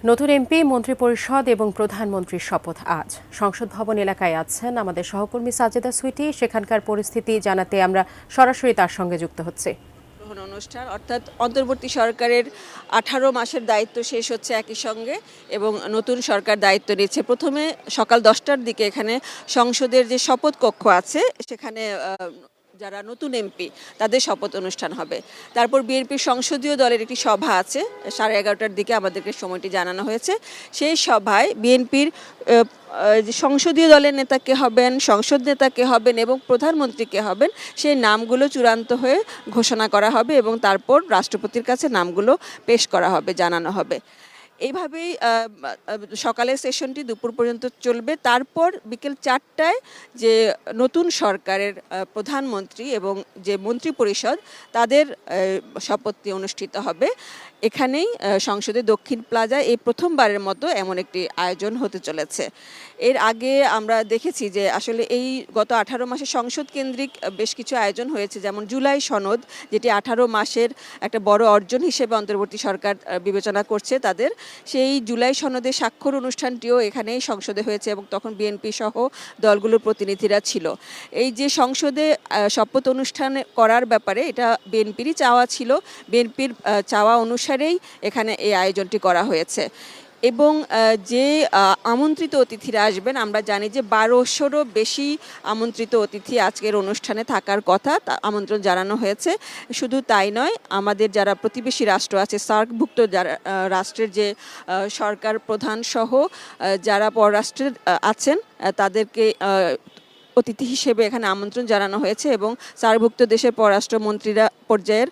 নতুন এমপি, মন্ত্রিপরিষদ এবং প্রধানমন্ত্রীর শপথ আজ। সংসদ ভবন এলাকায় আছেন আমাদের সহকর্মী সাজেদা সুইটি। সেখানকার পরিস্থিতি জানাতে আমরা সরাসরি তার সঙ্গে যুক্ত হচ্ছি। অনুষ্ঠান অর্থাৎ অন্তর্বর্তী সরকারের 18 মাসের দায়িত্ব শেষ হচ্ছে একই সঙ্গে এবং নতুন সরকার দায়িত্ব নিচ্ছে। প্রথমে সকাল 10টার দিকে এখানে সংসদের যে শপথ কক্ষ আছে সেখানে যারা নতুন এমপি তাদের শপথ অনুষ্ঠান হবে। তারপর বিএনপির সংসদীয় দলের একটি সভা আছে 11:30টার দিকে, আমাদেরকে সময়টি জানানো হয়েছে। সেই সভায় বিএনপির সংসদীয় দলের নেতা কে হবেন, সংসদ নেতা কে হবেন এবং প্রধানমন্ত্রী কে হবেন সেই নামগুলো চূড়ান্ত হয়ে ঘোষণা করা হবে এবং তারপর রাষ্ট্রপতির কাছে নামগুলো পেশ করা হবে, জানানো হবে। এইভাবেই সকালের সেশনটি দুপুর পর্যন্ত চলবে। তারপর বিকেল 4টায় যে নতুন সরকারের প্রধানমন্ত্রী এবং যে মন্ত্রিপরিষদ তাদের শপথটি অনুষ্ঠিত হবে এখানেই সংসদে দক্ষিণ প্লাজায়। এই প্রথমবারের মতো এমন একটি আয়োজন হতে চলেছে। এর আগে আমরা দেখেছি যে আসলে এই গত 18 মাসে সংসদ কেন্দ্রিক বেশ কিছু আয়োজন হয়েছে, যেমন জুলাই সনদ, যেটি 18 মাসের একটা বড় অর্জন হিসেবে অন্তর্বর্তী সরকার বিবেচনা করছে তাদের। সেই জুলাই সনদে স্বাক্ষর অনুষ্ঠানটিও এখানেই সংসদে হয়েছে এবং তখন বিএনপি সহ দলগুলোর প্রতিনিধিরা ছিল। এই যে সংসদে শপথ অনুষ্ঠান করার ব্যাপারে এটা বিএনপিরই চাওয়া ছিল, বিএনপির চাওয়া অনুসারেই এখানে এই আয়োজনটি করা হয়েছে। এবং যে আমন্ত্রিত অতিথিরা আসবেন, আমরা জানি যে 1200-রও বেশি আমন্ত্রিত অতিথি আজকের অনুষ্ঠানে থাকার কথা, আমন্ত্রণ জানানো হয়েছে। শুধু তাই নয়, আমাদের যারা প্রতিবেশী রাষ্ট্র আছে, সার্কভুক্ত যারা রাষ্ট্রের যে সরকার প্রধান সহ যারা পররাষ্ট্রের আছেন তাদেরকে অতিথি হিসেবে এখানে আমন্ত্রণ জানানো হয়েছে এবং সার্কভুক্ত দেশের পররাষ্ট্রমন্ত্রীরা পর্যায়ের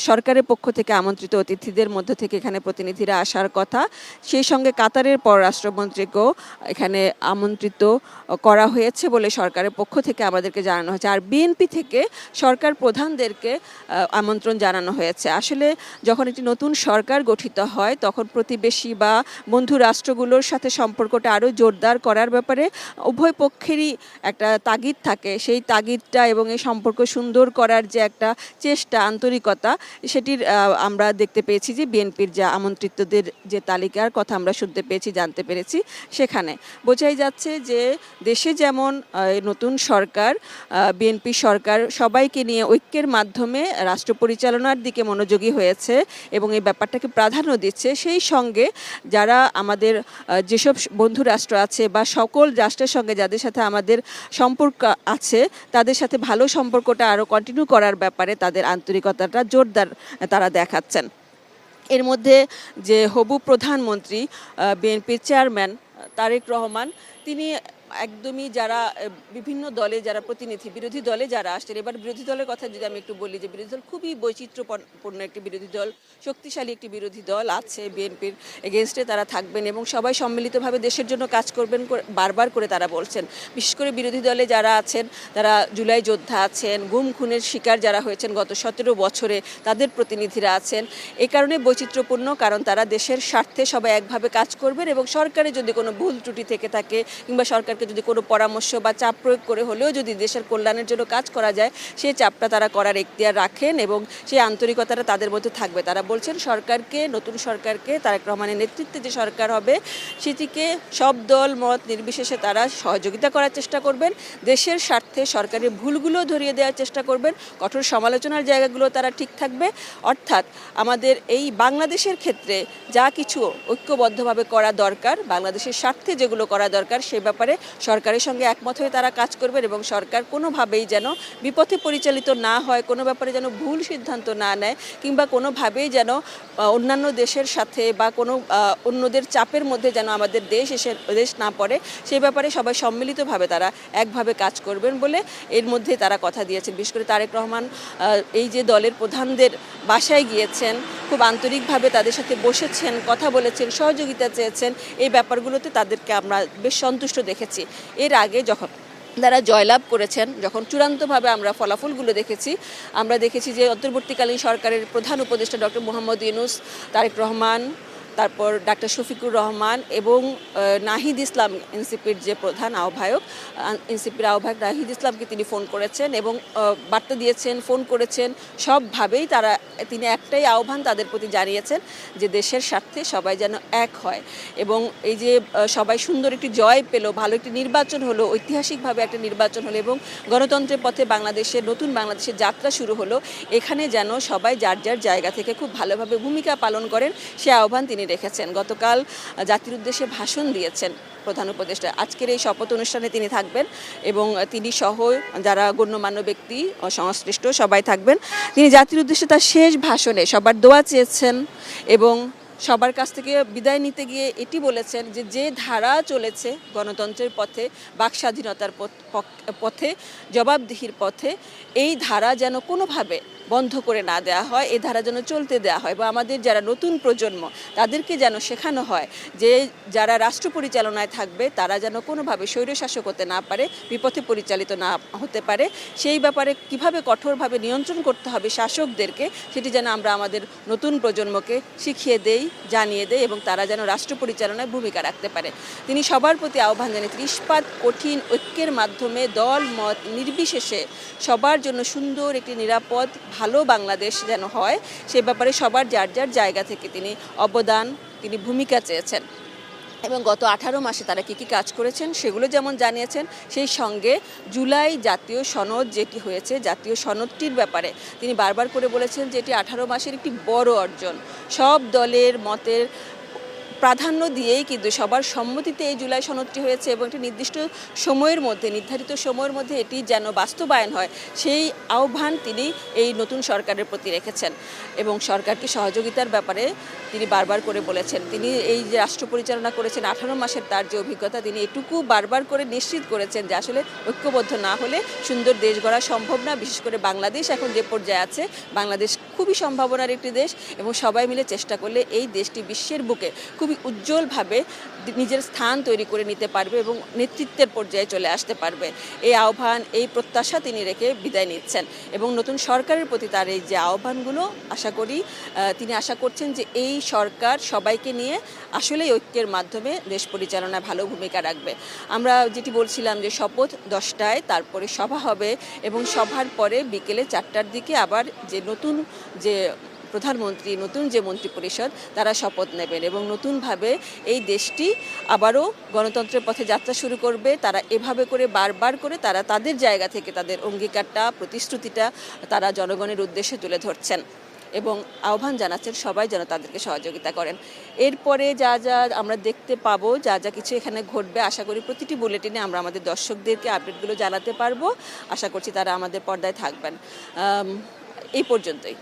সরকারের পক্ষ থেকে আমন্ত্রিত অতিথিদের মধ্য থেকে এখানে প্রতিনিধিরা আসার কথা। সেই সঙ্গে কাতারের পররাষ্ট্রমন্ত্রীকেও এখানে আমন্ত্রিত করা হয়েছে বলে সরকারের পক্ষ থেকে আমাদেরকে জানানো হয়েছে। আর বিএনপি থেকে সরকার প্রধানদেরকে আমন্ত্রণ জানানো হয়েছে। আসলে যখন একটি নতুন সরকার গঠিত হয় তখন প্রতিবেশী বা বন্ধু রাষ্ট্রগুলোর সাথে সম্পর্কটা আরও জোরদার করার ব্যাপারে উভয় পক্ষেরই একটা তাগিদ থাকে। সেই তাগিদটা এবং এই সম্পর্ক সুন্দর করার যে একটা চেষ্টা, আন্তরিকতা, সেটির আমরা দেখতে পেয়েছি যে বিএনপির যা আমন্ত্রিতদের যে তালিকার কথা আমরা শুনতে পেয়েছি, জানতে পেরেছি, সেখানে বোঝাই যাচ্ছে যে দেশে যেমন নতুন সরকার, বিএনপি সরকার সবাইকে নিয়ে ঐক্যের মাধ্যমে রাষ্ট্র পরিচালনার দিকে মনোযোগী হয়েছে এবং এই ব্যাপারটাকে প্রাধান্য দিচ্ছে। সেই সঙ্গে যারা আমাদের যেসব বন্ধু রাষ্ট্র আছে বা সকল রাষ্ট্রের সঙ্গে যাদের সাথে আমাদের সম্পর্ক আছে তাদের সাথে ভালো সম্পর্কটা আরও কন্টিনিউ করার ব্যাপারে তাদের আন্তরিকতাটা জোরদার তারা দেখাচ্ছেন। এর মধ্যে যে হবু প্রধানমন্ত্রী বিএনপির চেয়ারম্যান তারেক রহমান, তিনি একদমই যারা বিভিন্ন দলে যারা প্রতিনিধি, বিরোধী দলে যারা আসছেন, এবার বিরোধী দলের কথা যদি আমি একটু বলি যে বিরোধী দল খুবই বৈচিত্র্যপূর্ণ একটি বিরোধী দল, শক্তিশালী একটি বিরোধী দল আছে বিএনপির এগেনস্টে তারা থাকবেন এবং সবাই সম্মিলিতভাবে দেশের জন্য কাজ করবেন বারবার করে তারা বলছেন। বিশেষ করে বিরোধী দলে যারা আছেন তারা জুলাই যোদ্ধা আছেন, গুম খুনের শিকার যারা হয়েছেন গত 17 বছরে তাদের প্রতিনিধিরা আছেন। এই কারণে বৈচিত্র্যপূর্ণ, কারণ তারা দেশের স্বার্থে সবাই একভাবে কাজ করবেন এবং সরকারের যদি কোনো ভুল ত্রুটি থেকে থাকে কিংবা সরকারকে যদি কোনো পরামর্শ বা চাপ প্রয়োগ করে হলেও যদি দেশের কল্যাণের জন্য কাজ করা যায় সেই চাপটা তারা করার এখতিয়ার রাখেন এবং সেই আন্তরিকতাটা তাদের মধ্যে থাকবে। তারা বলছেন সরকারকে, নতুন সরকারকে, তারেক রহমানের নেতৃত্বে যে সরকার হবে সেটিকে সব দল মত নির্বিশেষে তারা সহযোগিতা করার চেষ্টা করবেন, দেশের স্বার্থে সরকারের ভুলগুলো ধরিয়ে দেওয়ার চেষ্টা করবেন, কঠোর সমালোচনার জায়গাগুলো তারা ঠিক থাকবে। অর্থাৎ আমাদের এই বাংলাদেশের ক্ষেত্রে যা কিছু ঐক্যবদ্ধভাবে করা দরকার, বাংলাদেশের স্বার্থে যেগুলো করা দরকার সে ব্যাপারে সরকারের সঙ্গে একমত হয়ে তারা কাজ করবেন এবং সরকার কোনোভাবেই যেন বিপথে পরিচালিত না হয়, কোনো ব্যাপারে যেন ভুল সিদ্ধান্ত না নেয় কিংবা কোনোভাবেই যেন অন্যান্য দেশের সাথে বা কোনো অন্যদের চাপের মধ্যে যেন আমাদের দেশ না পড়ে, সেই ব্যাপারে সবাই সম্মিলিতভাবে তারা একভাবে কাজ করবেন বলে এর মধ্যে তারা কথা দিয়েছেন। বিশেষ করে তারেক রহমান এই যে দলের প্রধানদের বাসায় গিয়েছেন, খুব আন্তরিকভাবে তাদের সাথে বসেছেন, কথা বলেছেন, সহযোগিতা চেয়েছেন, এই ব্যাপারগুলোতে তাদেরকে আমরা বেশ সন্তুষ্ট দেখেছি। এর আগে যখন তারা জয়লাভ করেছেন, যখন চূড়ান্তভাবে আমরা ফলাফলগুলো দেখেছি, আমরা দেখেছি যে অন্তর্বর্তীকালীন সরকারের প্রধান উপদেষ্টা ডক্টর মোহাম্মদ ইউনূস, তারেক রহমান, তারপর ডাক্তার শফিকুর রহমান এবং নাহিদ ইসলাম এনসিপির যে প্রধান আহ্বায়ক, এনসিপির আহ্বায়ক নাহিদ ইসলামকে তিনি ফোন করেছেন এবং বার্তা দিয়েছেন, ফোন করেছেন। সবভাবেই তিনি একটাই আহ্বান তাদের প্রতি জানিয়েছেন যে দেশের স্বার্থে সবাই যেন এক হয় এবং এই যে সবাই সুন্দর একটি জয় পেল, ভালো একটি নির্বাচন হলো, ঐতিহাসিকভাবে একটা নির্বাচন হলো এবং গণতন্ত্রের পথে নতুন বাংলাদেশের যাত্রা শুরু হলো, এখানে যেন সবাই যার যার জায়গা থেকে খুব ভালোভাবে ভূমিকা পালন করেন সে আহ্বান তিনি রেখেছেন। গতকাল জাতির উদ্দেশ্যে ভাষণ দিয়েছেন প্রধান উপদেষ্টা। আজকের এই শপথ অনুষ্ঠানে তিনি থাকবেন এবং তিনি সহ যারা গণ্যমান্য ব্যক্তি ও সংশ্লিষ্ট সবাই থাকবেন। তিনি জাতির উদ্দেশ্যে তার শেষ ভাষণে সবার দোয়া চেয়েছেন এবং সবার কাছ থেকে বিদায় নিতে গিয়ে এটি বলেছেন যে যে ধারা চলেছে গণতন্ত্রের পথে, বাক স্বাধীনতার পথে, জবাবদিহির পথে, এই ধারা যেন কোনোভাবে বন্ধ করে না দেওয়া হয়, এই ধারা যেন চলতে দেওয়া হয় বা আমাদের যারা নতুন প্রজন্ম তাদেরকে যেন শেখানো হয় যে যারা রাষ্ট্র পরিচালনায় থাকবে তারা যেন কোনোভাবে স্বৈরশাসক হতে না পারে, বিপথে পরিচালিত না হতে পারে। সেই ব্যাপারে কিভাবে কঠোরভাবে নিয়ন্ত্রণ করতে হবে শাসকদেরকে, সেটি যেন আমরা আমাদের নতুন প্রজন্মকে শিখিয়ে দেই, জানিয়ে দেই এবং তারা যেন রাষ্ট্র পরিচালনায় ভূমিকা রাখতে পারে। তিনি সবার প্রতি আহ্বান জানিয়েছেন ইস্পাত কঠিন ঐক্যের মাধ্যমে দল মত নির্বিশেষে সবার জন্য সুন্দর একটি নিরাপদ ভালো বাংলাদেশ যেন হয়, সে ব্যাপারে সবার যার যার জায়গা থেকে তিনি ভূমিকা চেয়েছেন এবং গত 18 মাসে তারা কী কাজ করেছেন সেগুলো যেমন জানিয়েছেন, সেই সঙ্গে জুলাই জাতীয় সনদ যেটি হয়েছে, জাতীয় সনদটির ব্যাপারে তিনি বারবার করে বলেছেন যে এটি 18 মাসের একটি বড় অর্জন। সব দলের মতের প্রাধান্য দিয়েই কিন্তু সবার সম্মতিতে এই জুলাই সনদটি হয়েছে এবং একটি নির্দিষ্ট নির্ধারিত সময়ের মধ্যে এটি যেন বাস্তবায়ন হয় সেই আহ্বান তিনি এই নতুন সরকারের প্রতি রেখেছেন এবং সরকারকে সহযোগিতার ব্যাপারে তিনি বারবার করে বলেছেন। তিনি এই যে রাষ্ট্র পরিচালনা করেছেন 18 মাসের তার যে অভিজ্ঞতা, তিনি এটুকু বারবার করে নিশ্চিত করেছেন যে আসলে ঐক্যবদ্ধ না হলে সুন্দর দেশ গড়া সম্ভব না। বিশেষ করে বাংলাদেশ এখন যে পর্যায়ে আছে, বাংলাদেশ খুবই সম্ভাবনার একটি দেশ এবং সবাই মিলে চেষ্টা করলে এই দেশটি বিশ্বের বুকে খুবই উজ্জ্বলভাবে নিজের স্থান তৈরি করে নিতে পারবে এবং নেতৃত্বের পর্যায়ে চলে আসতে পারবে। এই আহ্বান, এই প্রত্যাশা তিনি রেখে বিদায় নিচ্ছেন এবং নতুন সরকারের প্রতি তার এই যে আহ্বানগুলো তিনি আশা করছেন যে এই সরকার সবাইকে নিয়ে আসলেই ঐক্যের মাধ্যমে দেশ পরিচালনায় ভালো ভূমিকা রাখবে। আমরা যেটি বলছিলাম যে শপথ 10টায়, তারপরে সভা হবে এবং সভার পরে বিকেলে 4টার দিকে আবার নতুন যে মন্ত্রিপরিষদ তারা শপথ নেবেন এবং নতুনভাবে এই দেশটি আবারও গণতন্ত্রের পথে যাত্রা শুরু করবে। তারা এভাবে করে বারবার করে তারা তাদের জায়গা থেকে তাদের অঙ্গীকারটা, প্রতিশ্রুতিটা তারা জনগণের উদ্দেশ্যে তুলে ধরছেন এবং আহ্বান জানাচ্ছেন সবাই যেন তাদেরকে সহযোগিতা করেন। এরপরে যা আমরা দেখতে পাবো, যা কিছু এখানে ঘটবে, আশা করি প্রতিটি বুলেটিনে আমরা আমাদের দর্শকদেরকে আপডেটগুলো জানাতে পারবো। আশা করছি তারা আমাদের পর্দায় থাকবেন। এই পর্যন্তই।